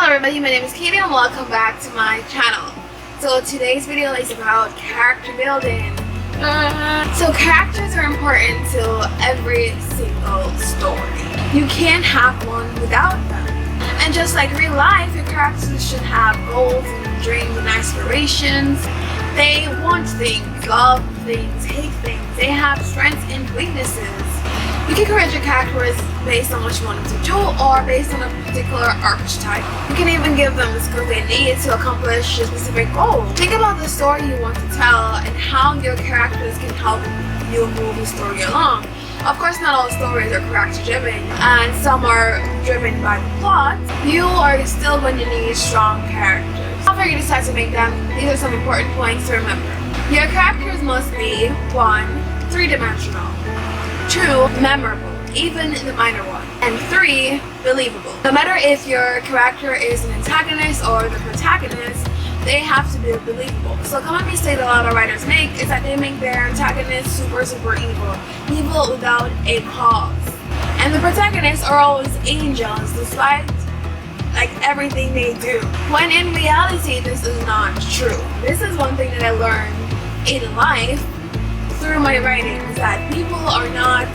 Hello everybody, my name is Katie and welcome back to my channel. So today's video is about character building. So characters are important to every single story. You can't have one without them. And just like real life, your characters should have goals and dreams and aspirations. They want things, love things, hate things. They have strengths and weaknesses. You can create your characters based on what you want them to do or based on a particular archetype. You can even give them the skills they need to accomplish a specific goal. Think about the story you want to tell and how your characters can help you move the story along. Of course, not all stories are character driven and some are driven by the plot. You are still going to need strong characters. However you decide to make them, these are some important points to remember. Your characters must be 1. Three-dimensional, 2. Memorable, even the minor one, and 3. Believable. No matter if your character is an antagonist or the protagonist, they have to be believable. So a common mistake that a lot of writers make is that they make their antagonist super evil without a cause. And the protagonists are always angels despite everything they do. When in reality this is not true. This is one thing that I learned in life through my writings, that people are not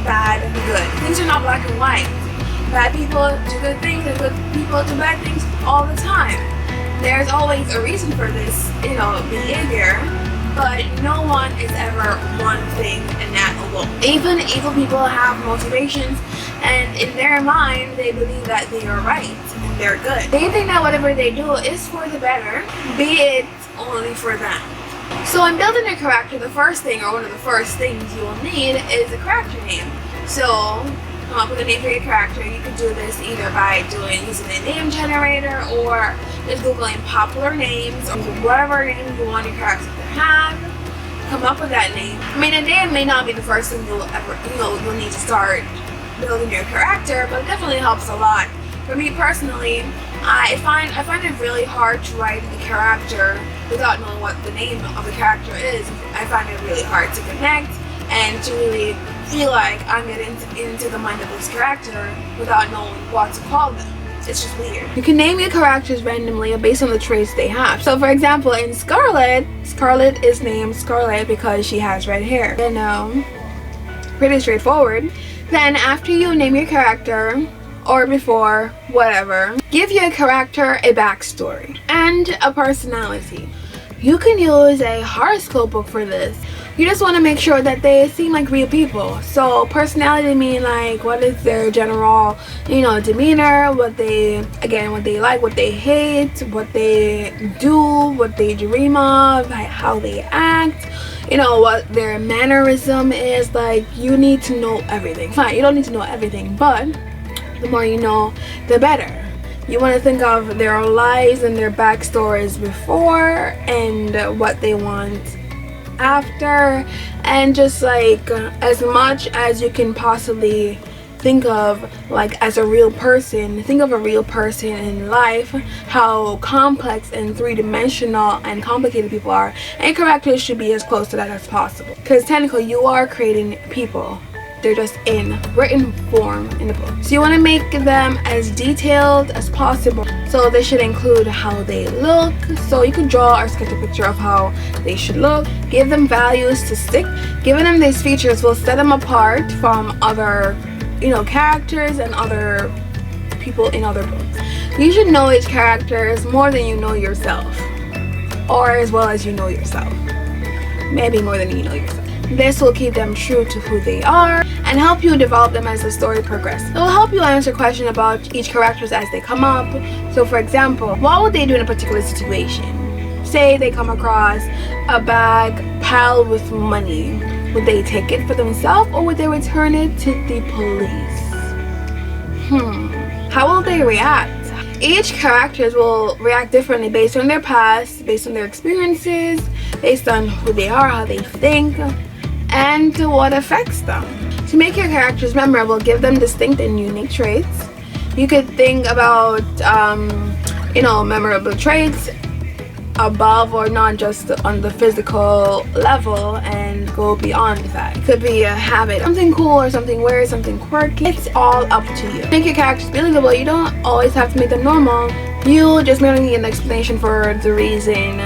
bad and good. Things are not black and white. Bad people do good things and good people do bad things all the time. There's always a reason for this, behavior, but no one is ever one thing and that alone. Even evil people have motivations, and in their mind they believe that they are right and they're good. They think that whatever they do is for the better, be it only for them. So in building your character, the first thing, or one of the first things you will need, is a character name. So come up with a name for your character. You can do this either by using a name generator or just googling popular names or whatever name you want your character to have. Come up with that name. I mean, a name may not be the first thing you'll need to start building your character, but it definitely helps a lot. For me personally, I find it really hard to write a character without knowing what the name of the character is. I find it really hard to connect and to really feel like I'm getting into the mind of this character without knowing what to call them. It's just weird. You can name your characters randomly based on the traits they have. So for example, in Scarlet is named Scarlet because she has red hair. Pretty straightforward. Then after you name your character, or before, whatever, give your character a backstory and a personality. You can use a horoscope book for this. You just want to make sure that they seem like real people. So personality mean what is their general, demeanor, what they like, what they hate, what they do, what they dream of, how they act, what their mannerism is. You need to know everything. Fine, you don't need to know everything, but the more you know, the better. You want to think of their lives and their backstories before and what they want after, and just as much as you can possibly think of as a real person. Think of a real person in life, how complex and three-dimensional and complicated people are, and characters should be as close to that as possible, because technically you are creating people. They're just in written form in the book. So you want to make them as detailed as possible. So they should include how they look. So you can draw or sketch a picture of how they should look. Give them values to stick. Giving them these features will set them apart from other, characters and other people in other books. You should know each character more than you know yourself, or as well as you know yourself. Maybe more than you know yourself. This will keep them true to who they are and help you develop them as the story progresses. It will help you answer questions about each character as they come up. So for example, what would they do in a particular situation? Say they come across a bag piled with money. Would they take it for themselves or would they return it to the police? How will they react? Each character will react differently based on their past, based on their experiences, based on who they are, how they think, and what affects them. To make your characters memorable, give them distinct and unique traits. You could think about memorable traits above or not just on the physical level and go beyond that. It could be a habit, something cool or something weird, something quirky. It's all up to you. Make your characters believable. You don't always have to make them normal. You just merely need an explanation for the reason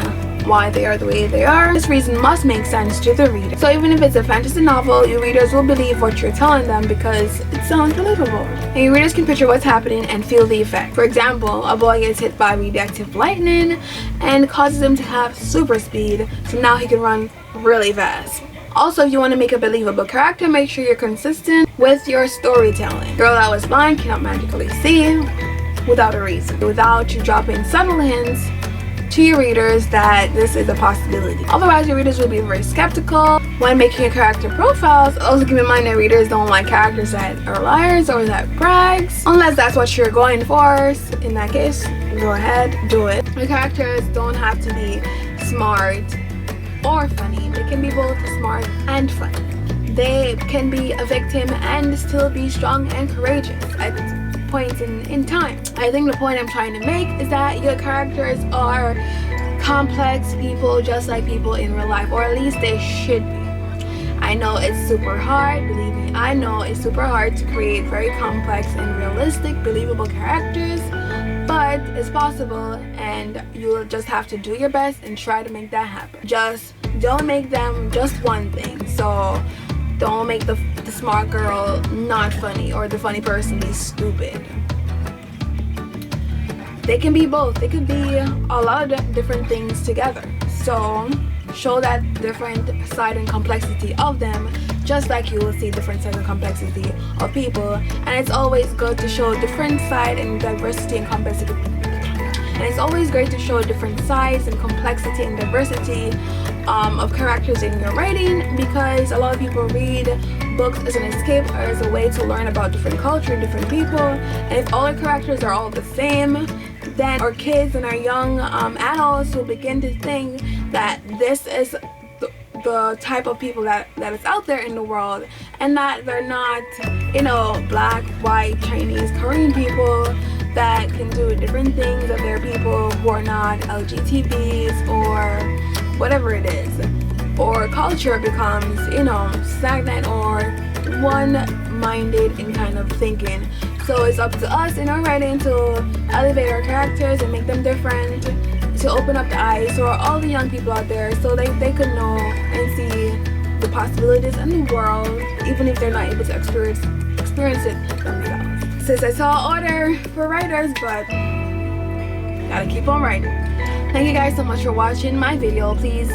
why they are the way they are. This reason must make sense to the reader. So even if it's a fantasy novel, your readers will believe what you're telling them because it sounds believable. And your readers can picture what's happening and feel the effect. For example, a boy gets hit by radioactive lightning and causes him to have super speed, so now he can run really fast. Also, if you want to make a believable character, make sure you're consistent with your storytelling. Girl that was blind cannot magically see without a reason, without you dropping subtle hints to your readers that this is a possibility. Otherwise, your readers will be very skeptical when making your character profiles. Also, keep in mind that readers don't like characters that are liars or that brags, unless that's what you're going for. In that case, go ahead, do it. The characters don't have to be smart or funny. They can be both smart and funny. They can be a victim and still be strong and courageous at points in time. I think the point I'm trying to make is that your characters are complex people just like people in real life, or at least they should be. I know it's super hard, believe me, I know it's super hard to create very complex and realistic, believable characters, but it's possible and you'll just have to do your best and try to make that happen. Just don't make them just one thing. So don't make the smart girl not funny or the funny person be stupid. They can be both. They could be a lot of different things together. So show that different side and complexity of them, just like you will see different side and complexity of people. And it's always good to show different side and diversity and complexity. And it's always great to show different sides and complexity and diversity of characters in your writing, because a lot of people read books as an escape or as a way to learn about different culture and different people. And if all our characters are all the same, then our kids and our young adults will begin to think that this is the type of people that is out there in the world, and that they're not, you know, black, white, Chinese, Korean people that can do different things, that they're people who are not LGBTs or whatever it is, or culture becomes, you know, stagnant or one-minded in kind of thinking. So it's up to us in our writing to elevate our characters and make them different, to open up the eyes for all the young people out there so they could know and see the possibilities in the world, even if they're not able to experience it themselves. Since I saw order for writers, but gotta keep on writing. Thank you guys so much for watching my video. Please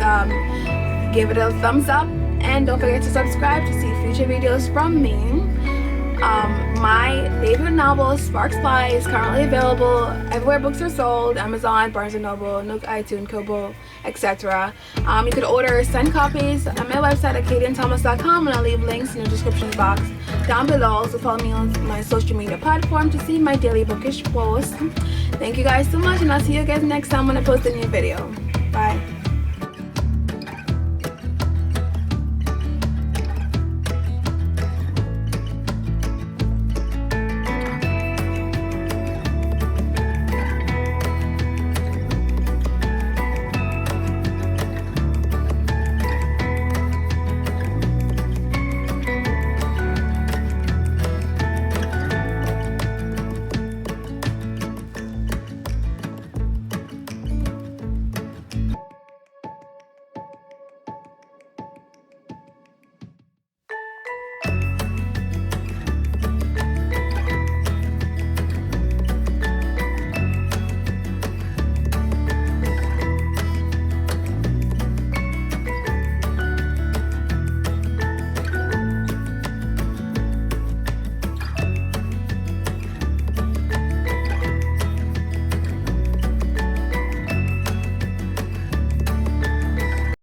give it a thumbs up and don't forget to subscribe to see future videos from me. My debut novel Sparks Fly is currently available everywhere books are sold: Amazon, Barnes & Noble, Nook, iTunes, Kobo, etc. You could order signed copies on my website at KadianThomas.com, and I'll leave links in the description box down below. Also follow me on my social media platform to see my daily bookish posts. Thank you guys so much, and I'll see you guys next time when I post a new video. Bye.